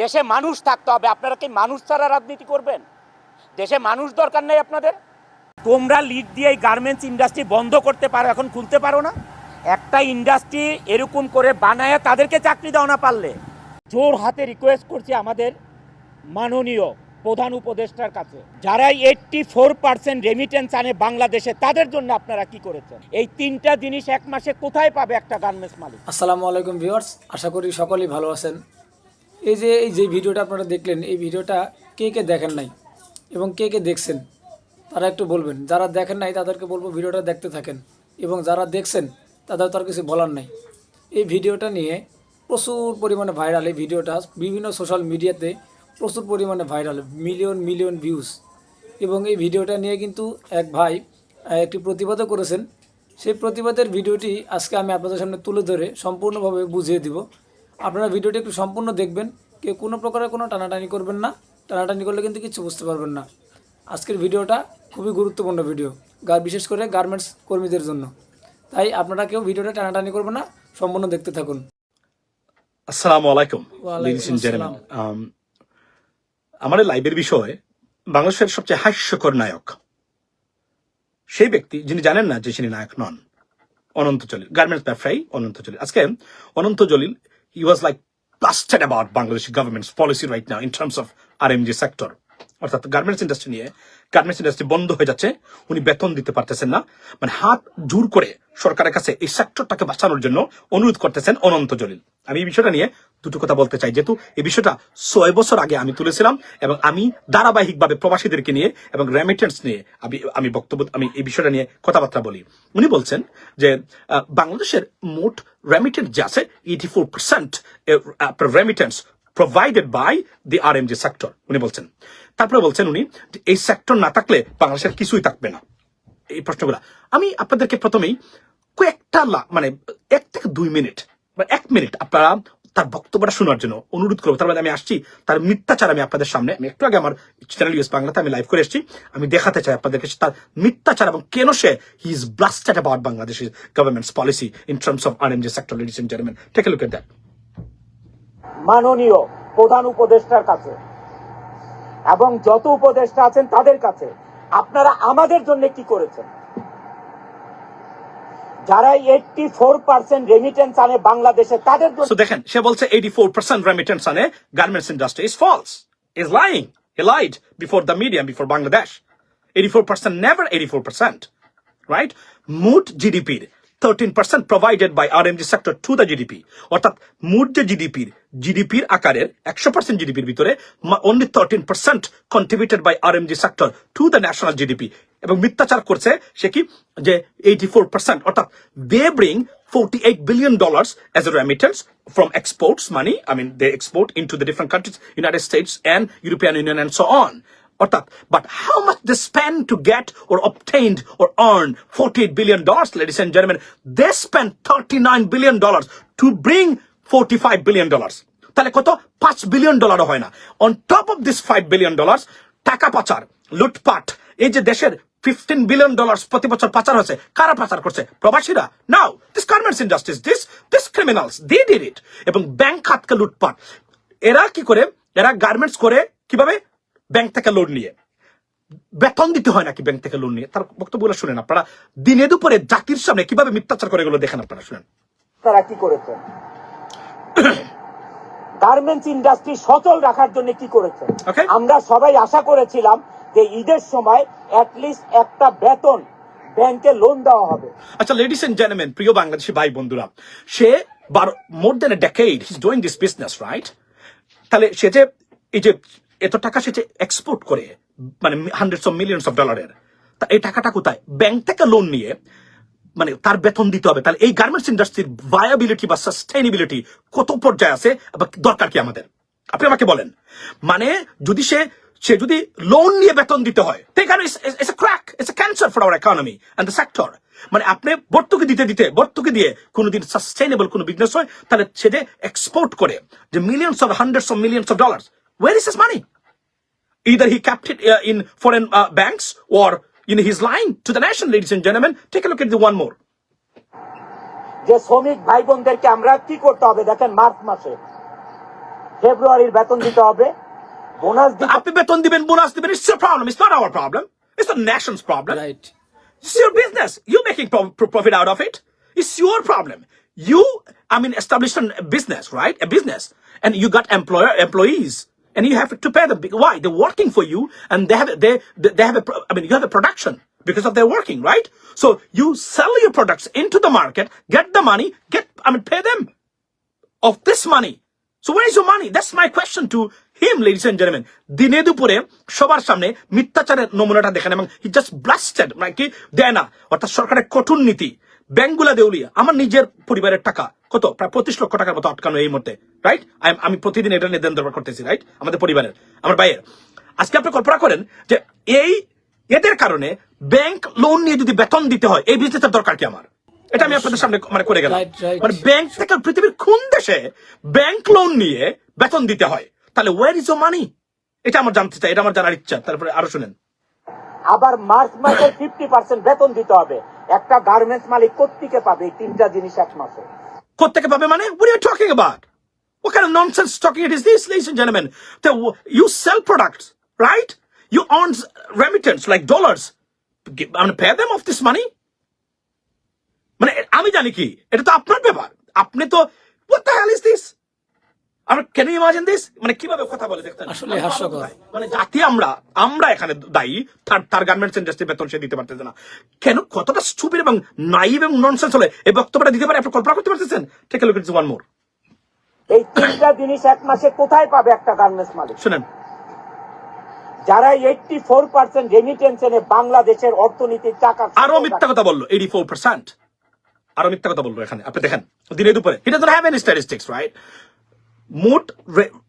দেশে মানুষ থাকতে হবে। আপনারা কি মানুষ ছাড়া রাজনীতি করবেন? দেশে মানুষ দরকার নেই আপনাদের? তোমরা লিড দিয়ে এই গার্মেন্টস ইন্ডাস্ট্রি বন্ধ করতে পারো, এখন খুলতে পারো না? একটা ইন্ডাস্ট্রি এরকম করে বানায় তাদেরকে চাকরি দাও না পারলে। জোর হাতে রিকোয়েস্ট করছি আমাদের মাননীয় প্রধান উপদেষ্টার কাছে, যারা 84% রেমিটেন্স আনে বাংলাদেশে, তাদের জন্য আপনারা কি করেছেন? এই তিনটা জিনিস এক মাসে কোথায় পাবে একটা গার্মেন্টস মালিক? আসসালামু আলাইকুম ভিউয়ার্স, আশা করি সকলেই ভালো আছেন। এই যে ভিডিওটা আপনারা দেখলেন, এই ভিডিওটা কে কে দেখেন নাই এবং কে কে দেখছেন তারা একটু বলবেন। যারা দেখেন নাই তাদেরকে বলবো ভিডিওটা দেখতে থাকেন, এবং যারা দেখছেন তাদের তো আর কিছু বলার নাই। এই ভিডিওটা নিয়ে প্রচুর পরিমাণে ভাইরাল, এই ভিডিওটা বিভিন্ন সোশ্যাল মিডিয়াতে প্রচুর পরিমাণে ভাইরাল, মিলিয়ন মিলিয়ন ভিউজ। এবং এই ভিডিওটা নিয়ে কিন্তু এক ভাই একটি প্রতিবাদও করেছেন। সেই প্রতিবাদের ভিডিওটি আজকে আমি আপনাদের সামনে তুলে ধরে সম্পূর্ণভাবে বুঝিয়ে দিব। আপনারা ভিডিওটি একটু সম্পূর্ণ দেখবেন, কেউ কোনো প্রকারের কোনো টানাটানি করবেন না। টানাটানি করলে কিন্তু কিছু বুঝতে পারবেন না। আজকের ভিডিওটা খুবই গুরুত্বপূর্ণ ভিডিও, বিশেষ করে গার্মেন্টস কর্মীদের জন্য। তাই আপনারা কেউ ভিডিওটা টানাটানি করবেন না, সম্পূর্ণ দেখতে থাকুন। আসসালামু আলাইকুম ওয়ালাইকুম ladies and gentlemen. আসসালাম। আমার এই লাইভের বিষয় বাংলাদেশের সবচেয়ে হাস্যকর নায়ক, সেই ব্যক্তি যিনি জানেন না যে তিনি নায়ক নন, অনন্ত জলিল, গার্মেন্টস ব্যবসায়ী অনন্ত জলিল। আজকে Ananta Jalil, he was like blasted about Bangladesh government's policy right now in terms of RMG sector, অর্থাৎ গার্মেন্টস ইন্ডাস্ট্রি নিয়ে। গার্মেন্টস ইন্ডাস্ট্রি বন্ধ হয়ে যাচ্ছে, উনি বেতন দিতে পারতেছেন না, মানে হাত জোর করে সরকারের কাছে এই সেক্টরটাকে বাঁচানোর জন্য অনুরোধ করতেছেন অনন্ত জলিল। আমি এই বিষয়টা নিয়ে দুটো কথা বলতে চাই, যেহেতু এই বিষয়টা 6 বছর আগে আমি তুলেছিলাম, এবং আমি ধারাবাহিকভাবে প্রবাসীদেরকে নিয়ে এবং রেমিটেন্স নিয়ে আমি এই বিষয়টা নিয়ে কথাবার্তা বলি। উনি বলছেন যে বাংলাদেশের মোট রেমিটেন্স যে আছে 84% remittance provided by the RMG sector, উনি বলছেন। তারপরে বলছেন উনি এই সেক্টর না থাকলে বাংলাদেশের কিছুই থাকবে না। এই প্রশ্নগুলো আমি আপনাদেরকে প্রথমেই কয়েকটা মানে 1 থেকে 2 মিনিট বা 1 মিনিট আপনারা তার বক্তব্যটা শোনার জন্য অনুরোধ করবো। তারপরে আমি আসছি তার মিথ্যাচার, আমি আপনাদের সামনে, আমি একটু আগে আমার চ্যানেল ইউএস বাংলাতে আমি লাইভ করে এসেছি, আমি দেখাতে চাই আপনাদেরকে তার মিথ্যাচার এবং কেন সে he is blasted about Bangladesh government's policy in terms of RMG sector. Ladies and gentleman, take a look at that. মাননীয় প্রধান উপদেষ্টার কাছে এবং যত উপদেষ্টা আছেন তাদের কাছে, আপনারা আমাদের জন্য কি করেছেন? যারা 84% রেমিটেন্স আনে বাংলাদেশে, তাদের জন্য। So দেখেন, সে বলছে 84% রেমিটেন্স আনে garments industry, is false, is lying. He lied before the media, before Bangladesh. 84%, never 84%, right? মোট জিডিপির 13% provided by RMG sector to the GDP. অর্থাৎ মোট যে জিডিপির আকারের 100% জিডিপির ভিতরে only 13% contributed by RMG sector to the national GDP. এবং মিথ্যাচার করছে সে কি, যে 84%, অর্থাৎ they bring $48 billion as a remittance from exports money. I mean, they export into the different countries, United States and European Union and so on. But how much they spend to get or obtained or earn $48 billion, ladies and gentlemen? They spend $39 billion to bring $45 billion. তাহলে কত? $5 billion হয় না। On top of this $5 billion, টাকা পাচার, লুটপাট, এই যে দেশের $15 billion প্রতি বছর পাচার হচ্ছে, কারা পাচার করছে? প্রবাসীরা। Now, this garments industries, this criminals, they did it. এবং ব্যাংক খাতকে লুটপাট, এরা কি করে? এরা গার্মেন্টস করে কিভাবে? ব্যাংক থেকে লোন নিয়ে। বেতন দিতে হয় নাকি ব্যাংক থেকে লোন নিয়ে? তার বক্তব্যগুলো শুনেন আপনারা, দিনে দুপুরে জাতির সামনে কিভাবে মিথ্যাচার করে, এগুলো দেখেন আপনারা, শুনেন তারা কি করেছেন। গার্মেন্টস ইন্ডাস্ট্রি সচল রাখার জন্য কি করেছেন? আমরা সবাই আশা করেছিলাম যে ঈদের সময় অ্যাটলিস্ট একটা বেতন ব্যাংকে লোন দেওয়া হবে। আচ্ছা, লেডিস এন্ড জেন্টলম্যান, প্রিয় বাংলাদেশি ভাই বন্ধুরা, সে more than a decade he is doing this business, right? তাহলে সে যে এই যে এত টাকা সে যে এক্সপোর্ট করে, মানে হান্ড্রেডস অফ মিলিয়নস অফ ডলারের, তা এই টাকাটা কোথায়? ব্যাংক থেকে লোন নিয়ে, মানে তার বেতন দিতে হবে। তাহলে এই গার্মেন্টস ইন্ডাস্ট্রির ভায়াবিলিটি বা সাস্টেইনেবিলিটি কত পর্যায়ে আছে, বা দরকার কি আমাদের? আপনি আমাকে বলেন। মানে যদি সে যদি লোন নিয়ে বেতন দিতে হয়, it's a crack, it's a cancer for our economy and the sector. মানে আপনি ভর্তুকি দিয়ে কোনোদিন সাস্টেইনেবল কোন বিজনেস হয়, তাহলে সে যে এক্সপোর্ট করে যে millions of hundreds of millions of dollars, where is his money? Either he kept it in foreign banks, or he's lying to the nation. Ladies and gentlemen, take a look at the one more. যে শ্রমিক ভাই বোনদেরকে আমরা কি করতে হবে দেখেন, March মাসে ফেব্রুয়ারির বেতন দিতে হবে, বোনাস দিতে আপনি বেতন দিবেন, বোনাস দিবেন, it's your problem, it's not our problem, it's the nation's problem. Right. It's your business. You're making profit out of it. It's your problem. You, established a business, right? A business. And you got employees. And you have to pay them. Why? They're working for you and they have you have a production because of their working, right? So you sell your products into the market, get the money, pay them of this money. So where is your money? That's my question to him, ladies and gentlemen. দিনে দুপুরে সবার সামনে মিথ্যাচারের নমুনাটা দেখেন এবং he just ব্লাস্টেড, মানে কি দেয় না, অর্থাৎ সরকারের কঠোর নীতি, ব্যাংকগুলা দেউলিয়া। আমার নিজের পরিবারের টাকা কত, প্রায় 25 লক্ষ টাকার মতো আটকানো এই মুহূর্তে, রাইট? আমি প্রতিদিন এটা নিয়ে দেন দরবার করতেছি, রাইট? আমাদের পরিবারের, আমার ভাইয়ের। আজকে আপনি কল্পনা করেন যে এদের কারণে ব্যাংক লোন নিয়ে যদি বেতন দিতে হয়, এই বিজনেসের দরকার কি আমার? এটা আমি আপনাদের সামনে করে গেলাম। মানে ব্যাংক থেকে পৃথিবীর কোন দেশে ব্যাংক লোন নিয়ে বেতন দিতে হয়? তাহলে ওয়ার ইজ ইউর মানি? এটা আমার জানতে চাই, এটা আমার জানার ইচ্ছা। তারপরে আরো শুনেন। আবার মার্চ মাসে 50% বেতন দিতে হবে। একটা গার্মেন্টস মালিক কোত্থেকে পাবে এই তিনটা জিনিস এক মাসে? কোত্থেকে পাবে মানে? What are you talking about? What kind of nonsense talking it is this, ladies and gentlemen? You sell products, right? You earn remittance like dollars. Pay them off this money? মানে আমি জানি কি, এটা তো আপনার ব্যাপার। আপনি তো what the hell is this? Can you imagine this? মানে কিভাবে কথা বলে দেখতেন? আসলে হাস্যকর। মানে জাতি আমরা এখানে দায়ী, তার গার্মেন্টস ইন্ডাস্ট্রি বেতন সে দিতে পারতেছে না কেন? কতটা স্টুপিড এবং নাইভ এবং ননসেন্স হলে এই বক্তব্যটা দিতে পারে, আপনি কল্পনা করতে পারতেছেন? Take a look at one more. এই তিনটা জিনিস এক মাসে কোথায় পাবে একটা গার্মেন্টস মালিক? শুনেন, যারা 84% রেমিটেন্সে বাংলাদেশের অর্থনীতির চাকা। আরো মিথ্যা কথা বললো, 84%। আরো মিথ্যা কথা বললো এখানে, আপনি দেখেন দিনে দুপুরে। He doesn't have any statistics, right? মোট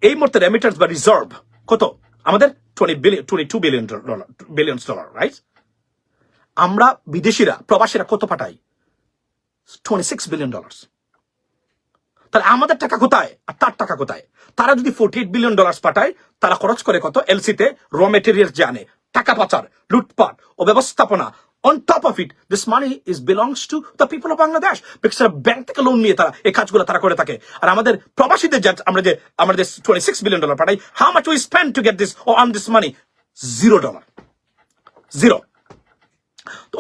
এই মুহূর্তে রেমিটেন্স বা রিজার্ভ কত আমাদের? 22 বিলিয়ন ডলার, রাইট? আমরা বিদেশিরা, প্রবাসীরা কত পাঠাই? 26 বিলিয়ন ডলার। তাহলে আমাদের টাকা কোথায় আর তার টাকা কোথায়? তারা যদি 48 বিলিয়ন ডলার পাঠায়, তারা খরচ করে কত? এলসিতে র মেটেরিয়াল জানে, টাকা পাচার, লুটপাট ও ব্যবস্থাপনা। On top of it, this money belongs to the people of Bangladesh because bank থেকে লোন নিয়ে তারা এই কাজগুলো তারা করে থাকে। আর আমাদের প্রবাসীদের আমরা যে 26 বিলিয়ন ডলার পাঠাই, how much we spend to get this or on this money? $0.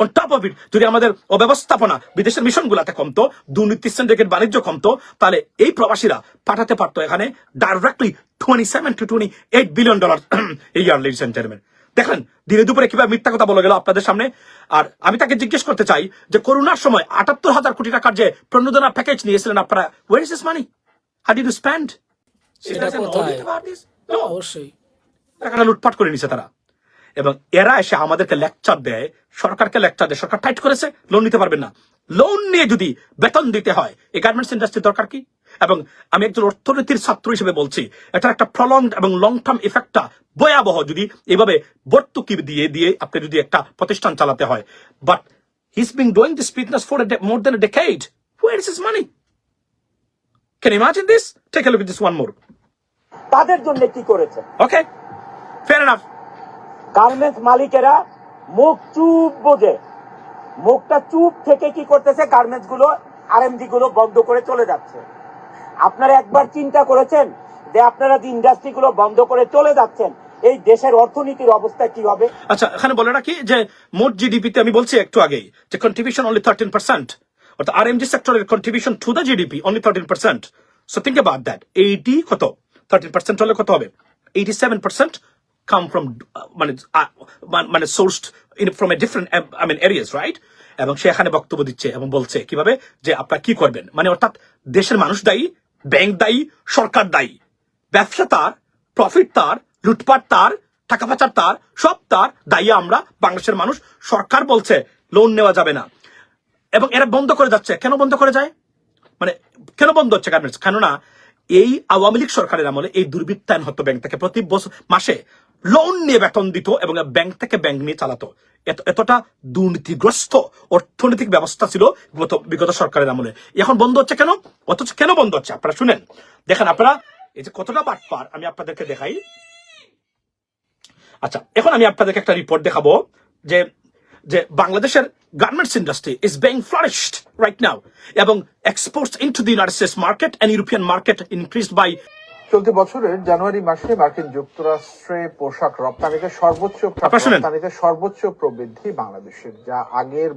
On top of it, যদি আমাদের অব্যবস্থাপনা বিদেশের মিশনগুলোতে কমতো, দুর্নীতি সিন্ডিকেট বাণিজ্য কমতো, তাহলে এই প্রবাসীরা পাঠাতে পারতো এখানে ডাইরেক্টলি $27 to $28 বিলিয়ন এই ইয়ার, ladies and gentlemen। দেখেন দিনে দুপুরে কিভাবে মিথ্যা কথা বলে গেল আপনাদের সামনে। আর আমি তাকে জিজ্ঞেস করতে চাই যে করোনার সময় ৭৮,০০০ কোটি টাকার যে প্রণোদনা প্যাকেজ নিয়েছিলেন আপনারা, where is this money? How did you spend? সেটা কোথায়? অবশ্যই টাকাটা লুটপাট করে নিছে তারা। এবং এরা এসে আমাদেরকে লেকচার দেয়, সরকারকে লেকচার দেয়, সরকার টাইট করেছে, লোন নিতে পারবেন না। লোন নিয়ে যদি বেতন দিতে হয়, এই গার্মেন্টস ইন্ডাস্ট্রির দরকার কি? এবং আমি একজন অর্থনীতির ছাত্র হিসেবে বলছি, এটার একটা প্রলংড এবং লং টার্ম ইফেক্টটা ভয়াবহ যদি এভাবে ভর্তুকি দিয়ে আপনি যদি একটা প্রতিষ্ঠান চালাতে হয়। But he is being doing this business for more than a decade. Where is his money? Can you imagine this? Take a look at this one more. তাদের জন্য কি করেছে? Okay, fair enough. গার্মেন্টস মালিকেরা মুখ চুপ বোঝে, মুখটা চুপ থেকে কি করতেছে? গার্মেন্টস গুলো, আরএমজি গুলো বন্ধ করে চলে যাচ্ছে। আপনারা একবার চিন্তা করেছেন যে আপনারা যে ইন্ডাস্ট্রি গুলো বন্ধ করে চলে যাচ্ছেন, এই দেশের অর্থনীতির অবস্থা কি হবে? আচ্ছা, এখানে বলে রাখি যে মোট জিডিপিতে আমি বলছি একটু আগেই যে কন্ট্রিবিউশন অনলি 13%, অর্থাৎ আরএমজি সেক্টরের contribution to the GDP only 13%। So think about that. 13% হলে কত হবে? 87% come from মানে sourced from a different areas, right? এবং সে এখানে বক্তব্য দিচ্ছে এবং বলছে কিভাবে যে আপনারা কি করবেন, মানে অর্থাৎ দেশের মানুষ দায়ী, ব্যাংক দায়ী, সরকার দায়ী, ব্যবসা তার, প্রফিট তার, লুটপাট তার, টাকা পাচার তার, সব তার, দায়ী আমরা বাংলাদেশের মানুষ। সরকার বলছে লোন নেওয়া যাবে না এবং এরা বন্ধ করে যাচ্ছে। কেন বন্ধ করে যায়? মানে কেন বন্ধ হচ্ছে গার্মেন্টস? কেননা এই আওয়ামী লীগ সরকারের আমলে এই দুর্বৃত্তায়ন হতো, ব্যাংক থেকে প্রতি মাসে লোন নিয়ে বেতন দিত এবং ব্যাংক থেকে ব্যাংক নিয়ে চালাতো। এতটা দুর্নীতিগ্রস্ত অর্থনৈতিক ব্যবস্থা ছিল বিগত সরকারের আমলে। এখন বন্ধ হচ্ছে কেন? অথচ কেন বন্ধ হচ্ছে আপনারা শুনেন, দেখেন আপনারা এই যে কতটা বাটপার আমি আপনাদেরকে দেখাই। আচ্ছা, এখন আমি আপনাদেরকে একটা রিপোর্ট দেখাবো যে বাংলাদেশের garments industry is being flourished right now এবং exports into the United States market and European market increased by চলতি বছরের জানুয়ারি মাসে মার্কিন যুক্তরাষ্ট্রে পোশাক রপ্তানিতে শুনেন। সর্বোচ্চ প্রবৃদ্ধি বাংলাদেশের, যা আগের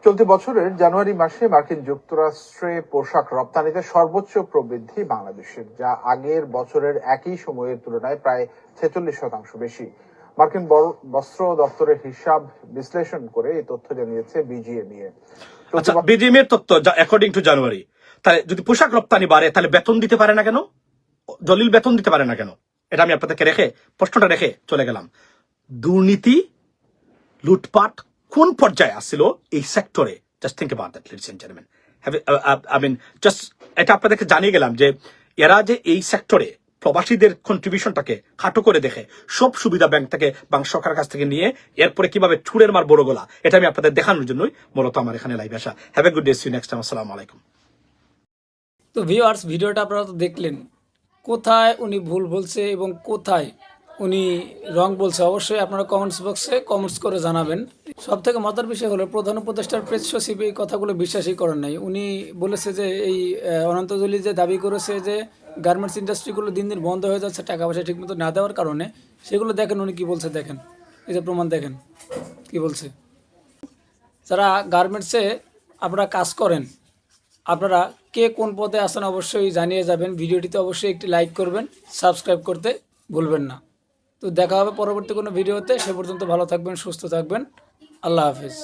চলতি বছরের জানুয়ারি মাসে মার্কিন যুক্তরাষ্ট্রে পোশাক রপ্তানিতে সর্বোচ্চ প্রবৃদ্ধি বাংলাদেশের, যা আগের বছরের একই সময়ের তুলনায় প্রায় 46% বেশি। মার্কিন বস্ত্র দপ্তরের হিসাব বিশ্লেষণ করে এই তথ্য জানিয়েছে বিজিএমইএ। আচ্ছা, বিজিএম এর তথ্য অ্যাকর্ডিং টু জানুয়ারি, তাহলে যদি পোশাক রপ্তানি বাড়ে তাহলে বেতন দিতে পারে না কেন? জলিল বেতন দিতে পারে না কেন? এটা আমি আপনাদেরকে প্রশ্নটা রেখে চলে গেলাম। দুর্নীতি, লুটপাট কোন পর্যায়ে আসছিল এই সেক্টরে? Just think about that, ladies and gentleman. I mean just এটা আপনাদেরকে জানিয়ে গেলাম যে এরা যে এই সেক্টরে প্রবাসীদের কন্ট্রিবিউশনটাকে খাটো করে দেখে সব সুবিধা ব্যাংক থেকে বাংলা সরকারের কাছ থেকে নিয়ে এরপরে কিভাবে চুরের মার বড় গলা, এটা আমি আপনাদের দেখানোর জন্যই মূলত আমার এখানে লাইভ আসা। Have a good day, see you next time. আসসালামু আলাইকুম। তো ভিউয়ার্স, ভিডিওটা আপনারা তো দেখলেন, কোথায় উনি ভুল বলছে এবং কোথায় উনি রং বলছে, অবশ্যই আপনারা কমেন্টস বক্সে কমেন্টস করে জানাবেন। সব থেকে মজার বিষয় হলো প্রধান উপদেষ্টার প্রেস সচিব এই কথাগুলো বিশ্বাসই করেন নাই। উনি বলেছে যে এই অনন্ত জলিল যে দাবি করেছে যে গার্মেন্টস ইন্ডাস্ট্রিগুলো দিন দিন বন্ধ হয়ে যাচ্ছে টাকা পয়সা ঠিকমতো না দেওয়ার কারণে, সেগুলো দেখেন উনি কি বলছে, দেখেন এই যে প্রমাণ দেখেন কি বলছে। যারা গার্মেন্টসে আপনারা কাজ করেন, আপনারা কে কোন পদে আছেন অবশ্যই জানিয়ে যাবেন। ভিডিওটিতে অবশ্যই একটি লাইক করবেন, সাবস্ক্রাইব করতে ভুলবেন না। তো দেখা হবে পরবর্তী কোনো ভিডিওতে। সে পর্যন্ত ভালো থাকবেন, সুস্থ থাকবেন। আল্লাহ হাফেজ।